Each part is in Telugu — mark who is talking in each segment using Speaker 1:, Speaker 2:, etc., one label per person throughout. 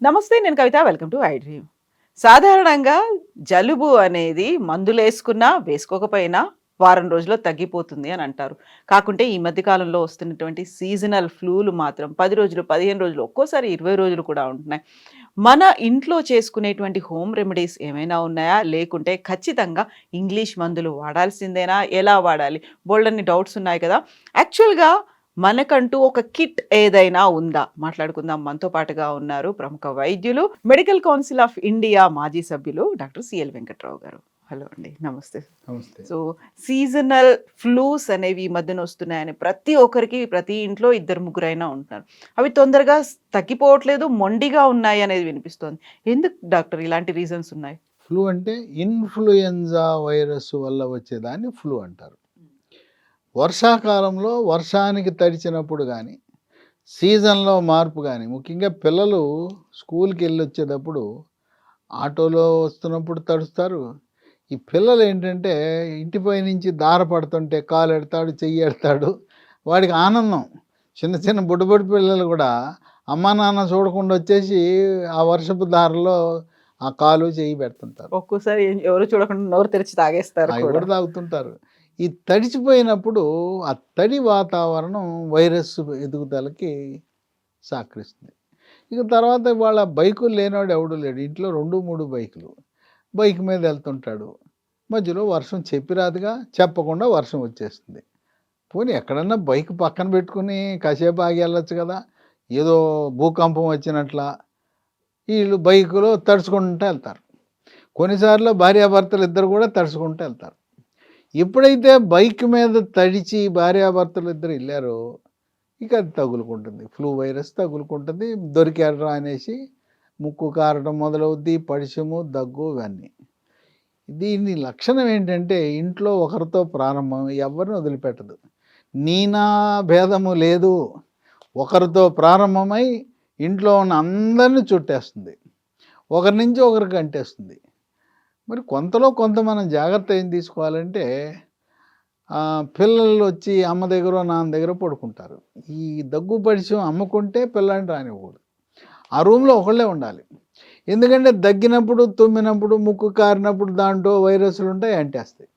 Speaker 1: నమస్తే, నేను Kavitha. Welcome to I dream. సాధారణంగా జలుబు అనేది మందులేసుకున్నా, వేసుకోకపోయినా వారం రోజుల్లో తగ్గిపోతుంది అని అంటారు. కాకుంటే ఈ మధ్య కాలంలో వస్తున్నటువంటి సీజనల్ ఫ్లూలు మాత్రం 10 రోజులు, 15 రోజులు, ఒక్కోసారి 20 రోజులు కూడా ఉంటున్నాయి. మన ఇంట్లో చేసుకునేటువంటి హోమ్ రెమెడీస్ ఏమైనా ఉన్నాయా? లేకుంటే ఖచ్చితంగా ఇంగ్లీష్ మందులు వాడాల్సిందేనా? ఎలా వాడాలి? బోలెడన్ని డౌట్స్ ఉన్నాయి కదా! యాక్చువల్‌గా మనకంటూ ఒక కిట్ ఏదైనా ఉందా? మాట్లాడుకుందాం. మనతో పాటుగా ఉన్నారు ప్రముఖ వైద్యులు, మెడికల్ కౌన్సిల్ ఆఫ్ ఇండియా మాజీ సభ్యులు డాక్టర్ సిఎల్ వెంకట్రావు గారు. హలో అండి. నమస్తే.
Speaker 2: నమస్తే.
Speaker 1: సో, సీజనల్ ఫ్లూస్ అనేవి ఈ మధ్యన వస్తున్నాయని ప్రతి ఒక్కరికి, ప్రతి ఇంట్లో ఇద్దరు ముగ్గురైనా ఉంటున్నారు. అవి తొందరగా తగ్గిపోవట్లేదు, మొండిగా ఉన్నాయి అనేది వినిపిస్తోంది. ఎందుకు డాక్టర్ ఇలాంటి రీజన్స్ ఉన్నాయి?
Speaker 2: ఫ్లూ అంటే ఇన్ఫ్లుయెంజా వైరస్ వల్ల వచ్చేదాన్ని ఫ్లూ అంటారు. వర్షాకాలంలో వర్షానికి తడిచినప్పుడు కానీ, సీజన్లో మార్పు కానీ, ముఖ్యంగా పిల్లలు స్కూల్కి వెళ్ళి వచ్చేటప్పుడు ఆటోలో వస్తున్నప్పుడు తడుస్తారు. ఈ పిల్లలు ఏంటంటే ఇంటిపై నుంచి దార పడుతుంటే కాలు ఎడతాడు, చెయ్యి ఎడతాడు, వాడికి ఆనందం. చిన్న చిన్న బుడ్డబుడి పిల్లలు కూడా అమ్మా నాన్న చూడకుండా వచ్చేసి ఆ వర్షపు దారిలో ఆ కాలు చెయ్యి పెడుతుంటారు.
Speaker 1: ఒక్కోసారి ఎవరు చూడకుండా నోరు తెరిచి తాగేస్తారు
Speaker 2: అవి
Speaker 1: కూడా.
Speaker 2: కూడా తాగుతుంటారు. ఈ తడిచిపోయినప్పుడు ఆ తడి వాతావరణం వైరస్ ఎదుగుదలకి సహకరిస్తుంది. ఇక తర్వాత వాళ్ళ బైకులు లేనివాడు ఎవడు లేడు. ఇంట్లో 2, 3 బైకులు. బైక్ మీద వెళ్తుంటాడు. మధ్యలో వర్షం చెప్పిరాదుగా, చెప్పకుండా వర్షం వచ్చేస్తుంది. పోనీ ఎక్కడన్నా బైక్ పక్కన పెట్టుకుని కాసేపు ఆగి వెళ్ళొచ్చు కదా! ఏదో భూకంపం వచ్చినట్లా వీళ్ళు బైకులో తడుచుకుంటూ వెళ్తారు. కొన్నిసార్లు భార్యాభర్తలు ఇద్దరు కూడా తడుచుకుంటూ వెళ్తారు. ఎప్పుడైతే బైక్ మీద తడిచి భార్యాభర్తలు ఇద్దరు వెళ్ళారో ఇక అది తగులుకుంటుంది. Flu virus తగులుకుంటుంది. దొరికారా అనేసి ముక్కు కారడం మొదలవుద్ది, పడిశము, దగ్గు ఇవన్నీ. దీని లక్షణం ఏంటంటే ఇంట్లో ఒకరితో ప్రారంభం, ఎవరిని వదిలిపెట్టదు. నీనా భేదము లేదు. ఒకరితో ప్రారంభమై ఇంట్లో ఉన్న అందరిని చుట్టేస్తుంది. ఒకరి నుంచి ఒకరికి అంటేస్తుంది. మరి కొంతలో కొంత మనం జాగ్రత్త ఏం తీసుకోవాలంటే పిల్లలు వచ్చి అమ్మ దగ్గర నాన్న దగ్గర పడుకుంటారు. ఈ దగ్గు పరిచయం అమ్మకుంటే పిల్లాడిని రానివ్వకూడదు. ఆ రూమ్లో ఒకళ్ళే ఉండాలి. ఎందుకంటే దగ్గినప్పుడు, తుమ్మినప్పుడు, ముక్కు కారినప్పుడు దాంట్లో వైరస్లు ఉంటాయి, అంటేస్తాయి.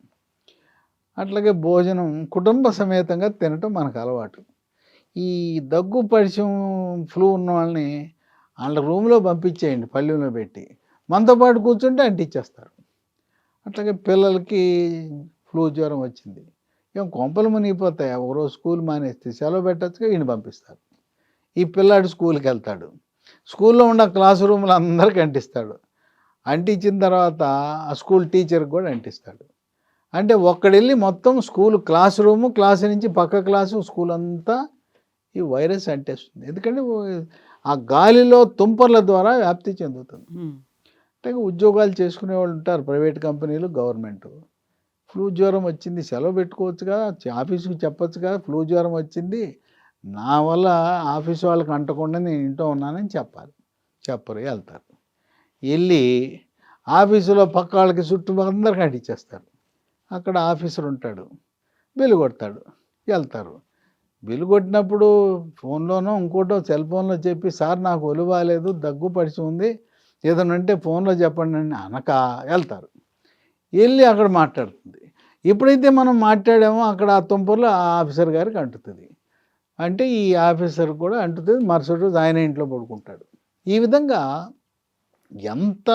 Speaker 2: అట్లాగే భోజనం కుటుంబ సమేతంగా తినటం మనకు అలవాటు. ఈ దగ్గు పరిచయం ఫ్లూ ఉన్న వాళ్ళని వాళ్ళ రూమ్లో పంపించేయండి, పళ్ళెంలో పెట్టి. మనతో పాటు కూర్చుంటే అంటించేస్తారు. అట్లాగే పిల్లలకి ఫ్లూ జ్వరం వచ్చింది, ఏం కొంపలు మునిగిపోతాయి. ఒకరోజు స్కూల్ మానేస్తే సెలవు పెట్టచ్చుగా ఈయన పంపిస్తారు. ఈ పిల్లాడు స్కూల్కి వెళ్తాడు. స్కూల్లో ఉన్న క్లాస్ రూమ్లు అందరికీ అంటిస్తాడు. అంటించిన తర్వాత ఆ స్కూల్ టీచర్కి కూడా అంటిస్తాడు. అంటే ఒక్కడెళ్ళి మొత్తం స్కూల్ క్లాస్ రూము, క్లాసు నుంచి పక్క క్లాసు, స్కూల్ అంతా ఈ వైరస్ అంటేస్తుంది. ఎందుకంటే ఆ గాలిలో తుంపర్ల ద్వారా వ్యాప్తి చెందుతుంది. అంటే ఉద్యోగాలు చేసుకునే వాళ్ళు ఉంటారు, ప్రైవేట్ కంపెనీలు, గవర్నమెంట్. ఫ్లూ జ్వరం వచ్చింది, సెలవు పెట్టుకోవచ్చుగా, ఆఫీసుకి చెప్పొచ్చుగా ఫ్లూ జ్వరం వచ్చింది, నా వల్ల ఆఫీస్ వాళ్ళకి అంటకుండా నేను ఇంట్లో ఉన్నానని చెప్పాలి. చెప్పరు, వెళ్తారు. వెళ్ళి ఆఫీసులో పక్క వాళ్ళకి చుట్టూ అందరికీ అంటించేస్తారు. అక్కడ ఆఫీసర్ ఉంటాడు, బిల్లు కొడతాడు, వెళ్తారు. బిల్లు కొట్టినప్పుడు ఫోన్లోనో ఇంకోటో సెల్ ఫోన్లో చెప్పి సార్ నాకు ఒళ్ళు బాగాలేదు, దగ్గు పరిచి ఉంది, ఏదైనా అంటే ఫోన్లో చెప్పండి అని అనక వెళ్తారు. వెళ్ళి అక్కడ మాట్లాడుతుంది. ఎప్పుడైతే మనం మాట్లాడామో అక్కడ ఆ తుంపర్లు ఆ ఆఫీసర్ గారికి అంటుతుంది. అంటే ఈ ఆఫీసర్ కూడా అంటుతుంది. మరుసటి రోజు ఆయన ఇంట్లో పడుకుంటాడు. ఈ విధంగా ఎంత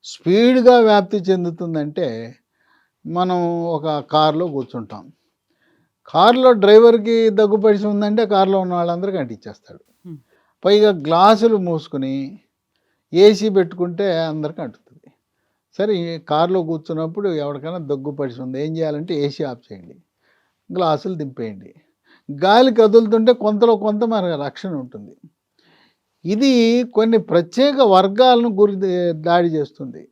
Speaker 2: స్పీడ్గా వ్యాప్తి చెందుతుందంటే, మనం ఒక కారులో కూర్చుంటాం. కారులో డ్రైవర్కి దగ్గు పరిచి ఉందంటే కారులో ఉన్న వాళ్ళందరికీ అంటించేస్తాడు. పైగా గ్లాసులు మూసుకుని ఏసీ పెట్టుకుంటే అందరికీ అంటుతుంది. సరే, కారులో కూర్చున్నప్పుడు ఎవరికైనా దగ్గు పరిచి ఉంది, ఏం చేయాలంటే ఏసీ ఆఫ్ చేయండి, గ్లాసులు దింపేయండి. గాలి కదులుతుంటే కొంతలో కొంత మన రక్షణ ఉంటుంది. ఇది కొన్ని ప్రత్యేక వర్గాలను దాడి చేస్తుంది.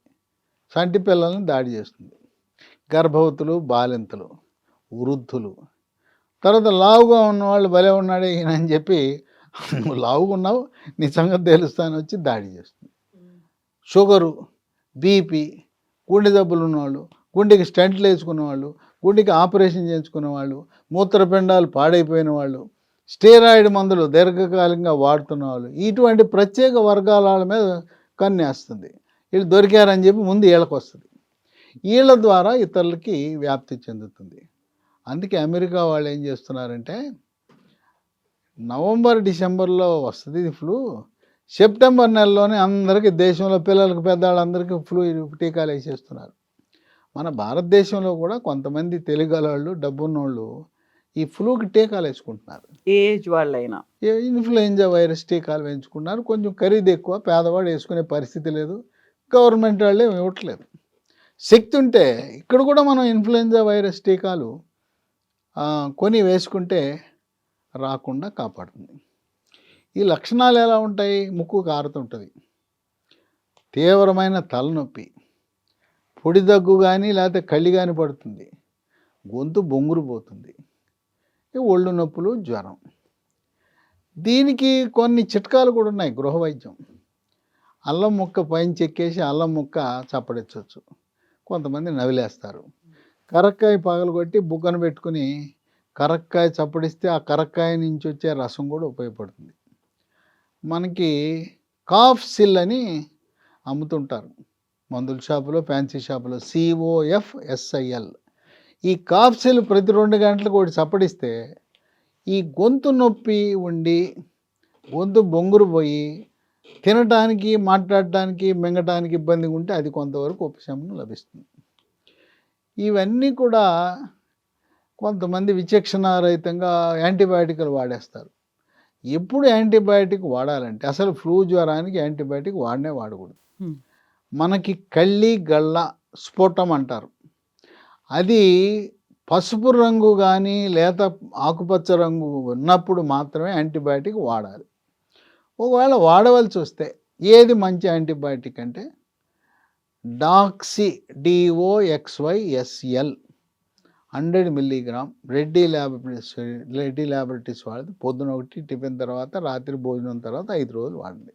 Speaker 2: చంటి పిల్లలను దాడి చేస్తుంది. గర్భవతులు, బాలింతలు, వృద్ధులు. తర్వాత లావుగా ఉన్నవాళ్ళు భలే ఉన్నాడే ఈయన అని చెప్పి, నువ్వు లావుగా ఉన్నావు నీ సంగతి తెలుస్తాను వచ్చి దాడి చేస్తుంది. షుగరు, బీపీ, గుండె జబ్బులు ఉన్నవాళ్ళు, గుండెకి స్టంట్లు వేసుకున్న వాళ్ళు, గుండెకి ఆపరేషన్ చేయించుకున్న వాళ్ళు, మూత్రపిండాలు పాడైపోయిన వాళ్ళు, స్టెరాయిడ్ మందులు దీర్ఘకాలికంగా వాడుతున్న వాళ్ళు, ఇటువంటి ప్రత్యేక వర్గాల వాళ్ళ మీద కన్నేస్తుంది. వీళ్ళు దొరికారని చెప్పి ముందు వీళ్ళకి వస్తుంది. వీళ్ళ ద్వారా ఇతరులకి వ్యాప్తి చెందుతుంది. అందుకే అమెరికా వాళ్ళు ఏం చేస్తున్నారంటే నవంబర్ డిసెంబర్లో వస్తుంది ఇది ఫ్లూ, సెప్టెంబర్ నెలలోనే అందరికీ దేశంలో పిల్లలకు పెద్దవాళ్ళందరికీ ఫ్లూ టీకాలు వేసేస్తున్నారు. మన భారతదేశంలో కూడా కొంతమంది తెలియగలవాళ్ళు డబ్బున్నోళ్ళు ఈ ఫ్లూకి టీకాలు వేసుకుంటున్నారు.
Speaker 1: ఏజ్ వాళ్ళైనా
Speaker 2: ఇన్ఫ్లుయెంజా వైరస్ టీకాలు వేయించుకున్నారు. కొంచెం ఖరీదు ఎక్కువ, పేదవాడు వేసుకునే పరిస్థితి లేదు, గవర్నమెంట్ వాళ్ళే ఇవ్వట్లేదు. శక్తి ఉంటే ఇక్కడ కూడా మనం ఇన్ఫ్లుయెంజా వైరస్ టీకాలు కొని వేసుకుంటే రాకుండా కాపాడుతుంది. ఈ లక్షణాలు ఎలా ఉంటాయి? ముక్కు కారుతుంటుంది, తీవ్రమైన తలనొప్పి, పొడి దగ్గు కానీ లేకపోతే కళ్ళి కానీ పడుతుంది, గొంతు బొంగురు పోతుంది, ఒళ్ళు నొప్పులు, జ్వరం. దీనికి కొన్ని చిట్కాలు కూడా ఉన్నాయి. గృహ వైద్యం, అల్లం ముక్క పైన చెక్కేసి అల్లం ముక్క చప్పడించవచ్చు, కొంతమంది నవిలేస్తారు. కరక్కాయ పగలగొట్టి బుగ్గన పెట్టుకుని కరక్కాయ చప్పడిస్తే ఆ కరక్కాయ నుంచి వచ్చే రసం కూడా ఉపయోగపడుతుంది. మనకి కాఫ్ సిల్ అని అమ్ముతుంటారు మందుల షాపులో, ఫ్యాన్సీ షాపులో, COFSIL. ఈ కాఫ్ సిల్ ప్రతి 2 గంటలకు ఒకటి చప్పడిస్తే ఈ గొంతు నొప్పి ఉండి గొంతు బొంగురు పోయి తినటానికి, మాట్లాడటానికి, మింగటానికి ఇబ్బందిగా ఉంటే అది కొంతవరకు ఉపశమనం లభిస్తుంది. ఇవన్నీ కూడా కొంతమంది విచక్షణారహితంగా యాంటీబయాటిక్లు వాడేస్తారు. ఎప్పుడు యాంటీబయాటిక్ వాడాలంటే అసలు ఫ్లూ జ్వరానికి యాంటీబయాటిక్ వాడకూడదు. మనకి కళ్ళి గళ్ళ స్ఫోటం అంటారు, అది పసుపు రంగు కానీ లేత ఆకుపచ్చ రంగు ఉన్నప్పుడు మాత్రమే యాంటీబయాటిక్ వాడాలి. ఒకవేళ వాడవలసి వస్తే ఏది మంచి యాంటీబయాటిక్ అంటే doxy DOXYSL 100 mg Reddy laboratories వాడదు. పొద్దున ఒకటి టిఫిన్ తర్వాత, రాత్రి భోజనం తర్వాత 5 రోజులు వాడండి.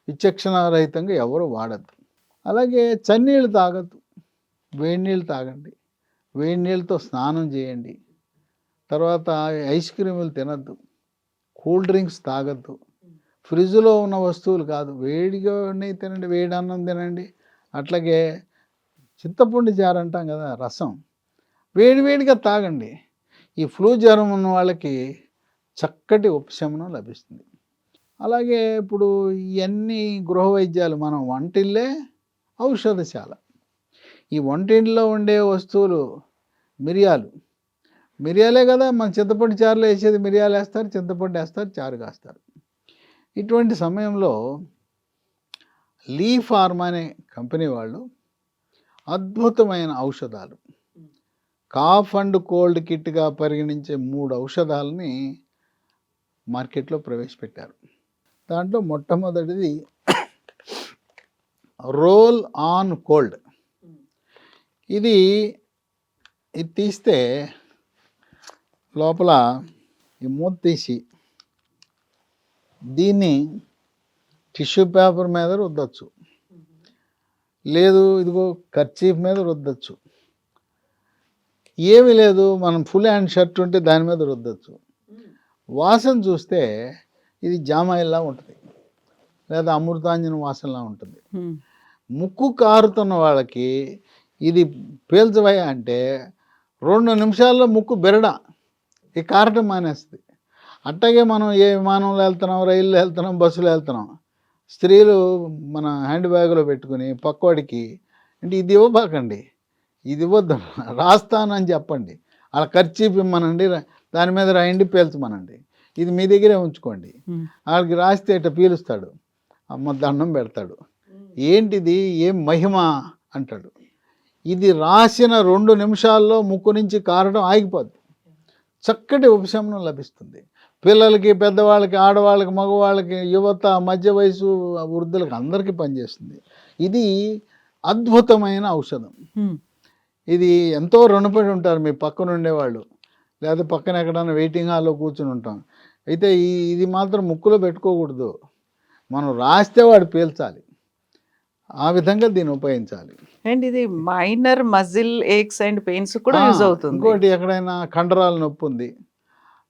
Speaker 2: విచక్షణారహితంగా ఎవరు వాడద్దు. అలాగే చన్నీళ్ళు తాగద్దు, వేడి నీళ్ళు తాగండి, వేడి నీళ్ళతో స్నానం చేయండి. తర్వాత ఐస్ క్రీములు తినద్దు, కూల్ డ్రింక్స్ తాగద్దు, ఫ్రిడ్జ్లో ఉన్న వస్తువులు కాదు, వేడిగా ఉన్నాయి తినండి, వేడి అన్నం తినండి. అట్లాగే చింతపండు చారు అంటాం కదా, రసం వేడివేడిగా తాగండి. ఈ ఫ్లూ జ్వరం ఉన్న వాళ్ళకి చక్కటి ఉపశమనం లభిస్తుంది. అలాగే ఇప్పుడు ఇవన్నీ గృహ వైద్యాలు, మనం వంటిల్లే ఔషధశాల. ఈ వంటింట్లో ఉండే వస్తువులు మిరియాలే కదా, మన చింతపండు చారులో వేసేది మిరియాలు వేస్తారు, చింతపండు వేస్తారు, చారు కాస్తారు. ఇటువంటి సమయంలో లీ ఫార్మా అనే కంపెనీ వాళ్ళు అద్భుతమైన ఔషధాలు, కాఫ్ అండ్ కోల్డ్ కిట్గా పరిగణించే 3 ఔషధాలని మార్కెట్లో ప్రవేశపెట్టారు. దాంట్లో మొట్టమొదటిది రోల్ ఆన్ కోల్డ్. ఇది తీస్తే లోపల ఈ మూత తీసి దీన్ని టిష్యూ పేపర్ మీద రుద్దచ్చు, లేదు ఇదిగో కర్చీఫ్ మీద రుద్దచ్చు, ఏమీ లేదు మనం ఫుల్ హ్యాండ్ షర్ట్ ఉంటే దాని మీద రుద్దచ్చు. వాసన చూస్తే ఇది జామాయిల్లా ఉంటుంది, లేదా అమృతాంజన వాసనలా ఉంటుంది. ముక్కు కారుతున్న వాళ్ళకి ఇది పీల్చవయ్యా అంటే 2 నిమిషాల్లో ముక్కు బెరడ ఈ కారటం మానేస్తుంది. అట్టాగే మనం ఏ విమానంలో వెళ్తున్నాం, రైల్లో వెళ్తున్నాం, బస్సులో వెళ్తున్నాం, స్త్రీలు మన హ్యాండ్ బ్యాగ్లో పెట్టుకుని పక్కవాడికి అంటే ఇది ఇవ్వబాకండి, ఇది ఇవ్వద్దు, రాస్తానని చెప్పండి, అలా కర్చీఫ్ ఇమ్మనండి, దాని మీద రాయండి, పీల్చమనండి, ఇది మీ దగ్గరే ఉంచుకోండి. వాళ్ళకి రాస్తే ఇట్లా పీలుస్తాడు, అమ్మ దండం పెడతాడు, ఏంటిది ఏం మహిమ అంటాడు. ఇది రాసిన 2 నిమిషాల్లో ముక్కు నుంచి కారడం ఆగిపోద్ది, చక్కటి ఉపశమనం లభిస్తుంది. పిల్లలకి, పెద్దవాళ్ళకి, ఆడవాళ్ళకి, మగవాళ్ళకి, యువత, మధ్య వయసు, వృద్ధులకు అందరికీ పనిచేస్తుంది. ఇది అద్భుతమైన ఔషధం. ఇది ఎంతో రుణపడి ఉంటారు మీ పక్కన ఉండేవాళ్ళు, లేదా పక్కన ఎక్కడైనా వెయిటింగ్ హాల్లో కూర్చుని ఉంటాం. అయితే ఇది మాత్రం ముక్కులో పెట్టుకోకూడదు, మనం రాస్తే వాడు పీల్చాలి. ఆ విధంగా దీన్ని ఉపయోగించాలి.
Speaker 1: అండ్ ఇది minor muscle aches and pains కూడా
Speaker 2: ఆ!
Speaker 1: యూజ్ అవుతుంది.
Speaker 2: ఇంకోటి ఎక్కడైనా కండరాల నొప్పి ఉంది.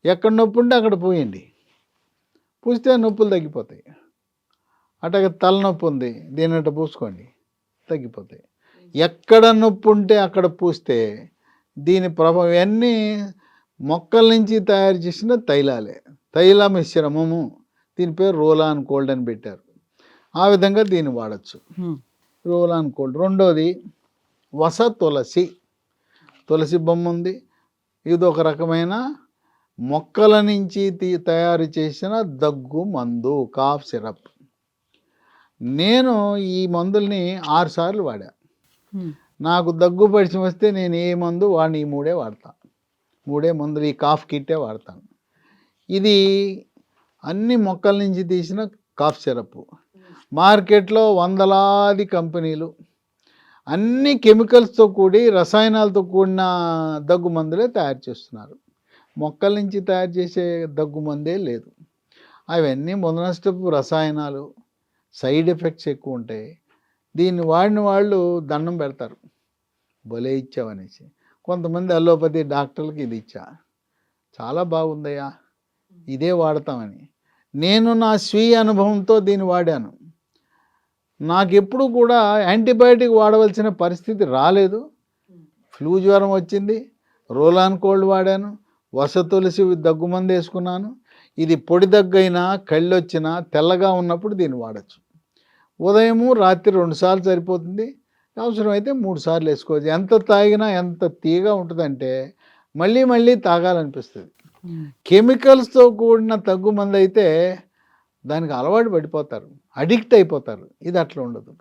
Speaker 2: ఎక్కడ నొప్పి ఉంటే అక్కడ పూయండి. పూస్తే నొప్పులు తగ్గిపోతాయి. అట్లాగే తలనొప్పి ఉంది. దీన్నట్ట పూసుకోండి. తగ్గిపోతాయి. ఎక్కడ నొప్పి ఉంటే అక్కడ పూస్తే దీని ప్రభావం ఇవన్నీ మొక్కల నుంచి తయారు చేసిన తైలాలే. తైల మిశ్రమము. దీని పేరు రోలాన్ కోల్డ్ అని పెట్టారు. ఆ విధంగా దీన్ని వాడచ్చు.
Speaker 1: హ్మ్.
Speaker 2: Roll-on cold. రెండోది వస తులసి. తులసి బొమ్మ ఉంది. ఇది ఒక రకమైన మొక్కల నుంచి తయారు చేసిన దగ్గు మందు, కాఫ్ సిరప్. నేను ఈ మందుల్ని 6 సార్లు వాడా.
Speaker 1: హ్మ్.
Speaker 2: నాకు దగ్గు పరిచయం వస్తే నేను ఏ మందు వాడిని ఈ 3 వాడతా. 3 మందులు ఈ కాఫ్ కిట్టే వాడతాను. ఇది అన్ని మొక్కల నుంచి తీసిన కాఫ్ సిరప్. మార్కెట్లో వందలాది కంపెనీలు అన్ని కెమికల్స్తో కూడి రసాయనాలతో కూడిన దగ్గు మందులే తయారు చేస్తున్నారు. మొక్కల నుంచి తయారు చేసే దగ్గు మందే లేదు. అవన్నీ మొదనష్టపు రసాయనాలు, సైడ్ ఎఫెక్ట్స్ ఎక్కువ ఉంటాయి. దీన్ని వాడిన వాళ్ళు దండం పెడతారు, భలే ఇచ్చావనేసి. కొంతమంది అల్లోపతి డాక్టర్లకి ఇది ఇచ్చా, చాలా బాగుందయ్యా, ఇదే వాడతామని. నేను నా స్వీయ అనుభవంతో దీన్ని వాడాను. నాకెప్పుడు కూడా యాంటీబయాటిక్ వాడవలసిన పరిస్థితి రాలేదు. ఫ్లూ జ్వరం వచ్చింది, రోలాన్ కోల్డ్ వాడాను, వస తులసి దగ్గుమందు వేసుకున్నాను. ఇది పొడి దగ్గైనా కళ్ళొచ్చినా తెల్లగా ఉన్నప్పుడు దీన్ని వాడచ్చు. ఉదయము రాత్రి 2 సార్లు సరిపోతుంది. అవసరమైతే 3 సార్లు వేసుకోవచ్చు. ఎంత తాగినా ఎంత తీయగా ఉంటుందంటే మళ్ళీ మళ్ళీ తాగాలనిపిస్తుంది. కెమికల్స్తో కూడిన దగ్గుమందు అయితే దానికి అలవాటు పడిపోతారు, అడిక్ట్ అయిపోతారు. ఇది అట్లా ఉండదు,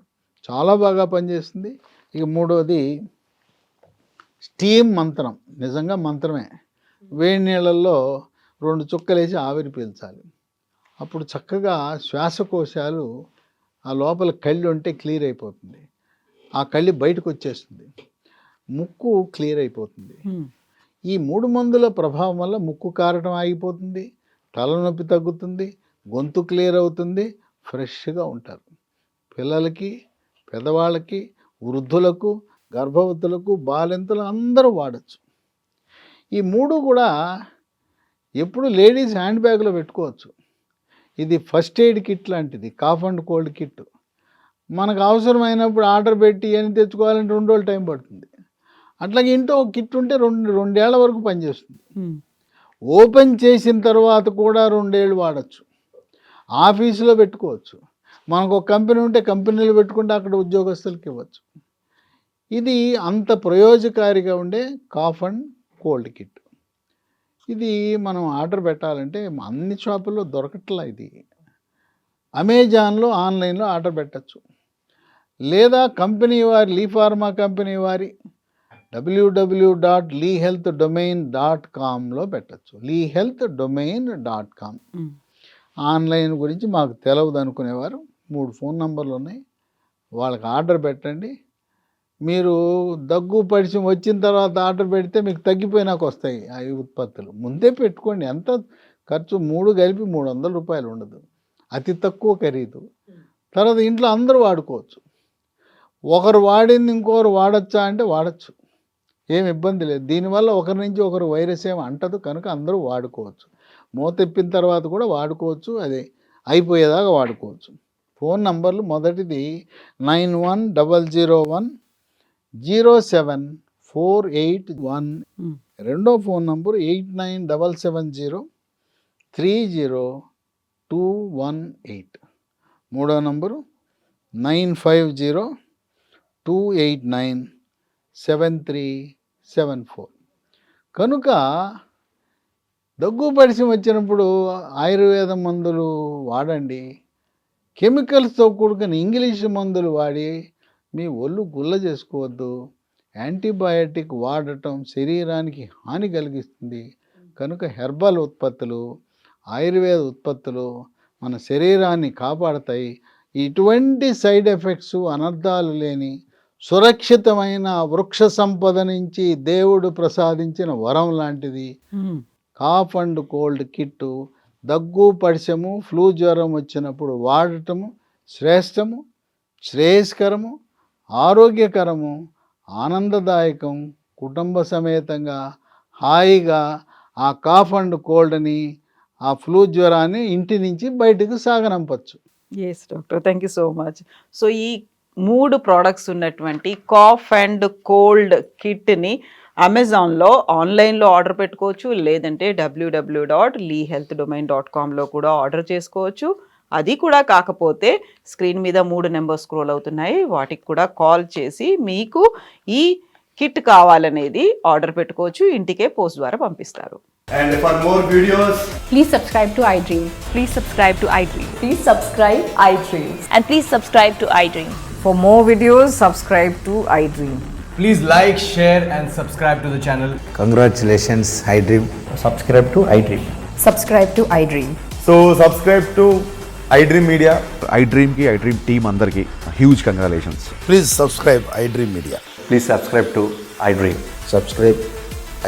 Speaker 2: చాలా బాగా పనిచేస్తుంది. ఇక మూడోది స్టీమ్ మంత్రం. నిజంగా మంత్రమే. వేడి నీళ్ళల్లో 2 చుక్కలేసి ఆవిరి పీల్చాలి. అప్పుడు చక్కగా శ్వాసకోశాలు, ఆ లోపల కళ్ళు ఉంటే క్లియర్ అయిపోతుంది. ఆ కళ్ళు బయటకు వచ్చేస్తుంది, ముక్కు క్లియర్ అయిపోతుంది. ఈ 3 మందుల ప్రభావం వల్ల ముక్కు కారటం ఆగిపోతుంది, తలనొప్పి తగ్గుతుంది, గొంతు క్లియర్ అవుతుంది, ఫ్రెష్గా ఉంటారు. పిల్లలకి, పెద్దవాళ్ళకి, వృద్ధులకు, గర్భవతులకు, బాలింతలు అందరూ వాడచ్చు. ఈ 3 కూడా ఎప్పుడు లేడీస్ హ్యాండ్ బ్యాగ్లో పెట్టుకోవచ్చు. ఇది ఫస్ట్ ఎయిడ్ కిట్ లాంటిది, కాఫ్ అండ్ కోల్డ్ కిట్. మనకు అవసరమైనప్పుడు ఆర్డర్ పెట్టి అని తెచ్చుకోవాలంటే 2 రోజులు టైం పడుతుంది. అట్లాగే ఇంట్లో ఒక కిట్ ఉంటే 2 ఏళ్ల వరకు పనిచేస్తుంది. ఓపెన్ చేసిన తర్వాత కూడా 2 ఏళ్ళు వాడచ్చు. ఆఫీసులో పెట్టుకోవచ్చు. మనకు ఒక కంపెనీ ఉంటే కంపెనీలో పెట్టుకుంటే అక్కడ ఉద్యోగస్తులకి ఇవ్వచ్చు. ఇది అంత ప్రయోజకారిగా ఉండే కాఫ్ అండ్ కోల్డ్ కిట్. ఇది మనం ఆర్డర్ పెట్టాలంటే అన్ని షాపుల్లో దొరకట్లా. ఇది అమెజాన్లో, ఆన్లైన్లో ఆర్డర్ పెట్టచ్చు. లేదా కంపెనీ వారి, లీ ఫార్మా కంపెనీ వారి www.leehealthdomain.comలో పెట్టచ్చు. leehealthdomain.com. ఆన్లైన్ గురించి మాకు తెలవదు అనుకునేవారు 3 ఫోన్ నంబర్లు ఉన్నాయి, వాళ్ళకి ఆర్డర్ పెట్టండి. మీరు దగ్గు పరిచయం వచ్చిన తర్వాత ఆర్డర్ పెడితే మీకు తగ్గిపోయినాక వస్తాయి ఆ ఉత్పత్తులు. ముందే పెట్టుకోండి. ఎంత ఖర్చు, 3 కలిపి 300 రూపాయలు ఉండదు, అతి తక్కువ ఖరీదు. తర్వాత ఇంట్లో అందరూ వాడుకోవచ్చు. ఒకరు వాడింది ఇంకొకరు వాడచ్చా అంటే వాడచ్చు, ఏమి ఇబ్బంది లేదు. దీనివల్ల ఒకరి నుంచి ఒకరు వైరస్ ఏమి అంటదు, కనుక అందరూ వాడుకోవచ్చు. మూతెప్పిన తర్వాత కూడా వాడుకోవచ్చు, అది అయిపోయేదాకా వాడుకోవచ్చు. ఫోన్ నంబర్లు మొదటిది 9101074881. రెండో ఫోన్ నంబరు 8977030218. మూడో నంబరు 9502897374. కనుక దగ్గు పరిచయం వచ్చినప్పుడు ఆయుర్వేద మందులు వాడండి. కెమికల్స్తో కూడుకుని ఇంగ్లీష్ మందులు వాడి మీ ఒళ్ళు గుల్ల చేసుకోవద్దు. యాంటీబయాటిక్ వాడటం శరీరానికి హాని కలిగిస్తుంది. కనుక హెర్బల్ ఉత్పత్తులు, ఆయుర్వేద ఉత్పత్తులు మన శరీరాన్ని కాపాడతాయి. ఇటువంటి సైడ్ ఎఫెక్ట్స్, అనర్థాలు లేని సురక్షితమైన వృక్ష సంపద నుంచి దేవుడు ప్రసాదించిన వరం లాంటిది కాఫ్ అండ్ కోల్డ్ కిట్టు. దగ్గు పరిచము, ఫ్లూ జ్వరం వచ్చినప్పుడు వాడటము శ్రేష్టము. శ్రేయస్కరము, ఆరోగ్యకరము, ఆనందదాయకం, కుటుంబ సమేతంగా హాయిగా ఆ కాఫ్ అండ్ కోల్డ్ని, ఆ ఫ్లూ జ్వరాన్ని ఇంటి నుంచి బయటకు సాగనంపచ్చు.
Speaker 1: Yes doctor, thank you so much. So ఈ 3 ప్రోడక్ట్స్ ఉన్నటువంటి కాఫ్ అండ్ కోల్డ్ కిట్ని అమెజాన్లో ఆన్లైన్లో ఆర్డర్ పెట్టుకోవచ్చు, లేదంటే www.leehealthdomain.comలో కూడా ఆర్డర్ చేసుకోవచ్చు. అది కూడా కాకపోతే స్క్రీన్ మీద 3 నెంబర్స్ స్క్రోల్ అవుతున్నాయి, వాటికి కూడా కాల్ చేసి మీకు ఈ కిట్ కావాలనేది ఆర్డర్ పెట్టుకోవచ్చు, ఇంటికే పోస్ట్ ద్వారా పంపిస్తారు.
Speaker 3: And for more videos,
Speaker 4: Please subscribe to iDream.
Speaker 5: Please subscribe to iDream.
Speaker 4: Please subscribe iDream.
Speaker 5: And please subscribe to iDream.
Speaker 6: For more videos, subscribe to iDream.
Speaker 3: please like, share and subscribe to the channel.
Speaker 7: Congratulations, iDream.
Speaker 8: subscribe to iDream.
Speaker 4: Subscribe to iDream.
Speaker 3: So subscribe to iDream Media.
Speaker 9: iDream ki iDream team andarki huge congratulations.
Speaker 7: Please subscribe iDream Media.
Speaker 8: Please subscribe to iDream.
Speaker 7: Subscribe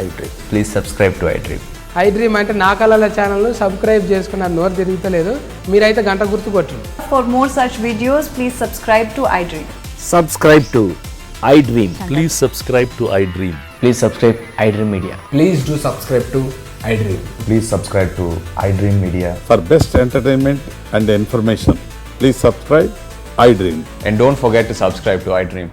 Speaker 7: iDream.
Speaker 8: Please subscribe to iDream.
Speaker 10: iDream అంటే నా కళల ఛానల్ను సబ్స్క్రైబ్ చేసుకున్న నోరు తిరుగుతలేదు, మీరైతే గంట గుర్తు కొట్టండి.
Speaker 5: For more such videos, please subscribe to iDream.
Speaker 8: Subscribe to iDream.
Speaker 11: Please subscribe to iDream.
Speaker 8: Please subscribe iDream Media.
Speaker 3: Please do subscribe to iDream.
Speaker 8: Please subscribe to iDream Media.
Speaker 9: For best entertainment and information, please subscribe iDream.
Speaker 8: And don't forget to subscribe to iDream.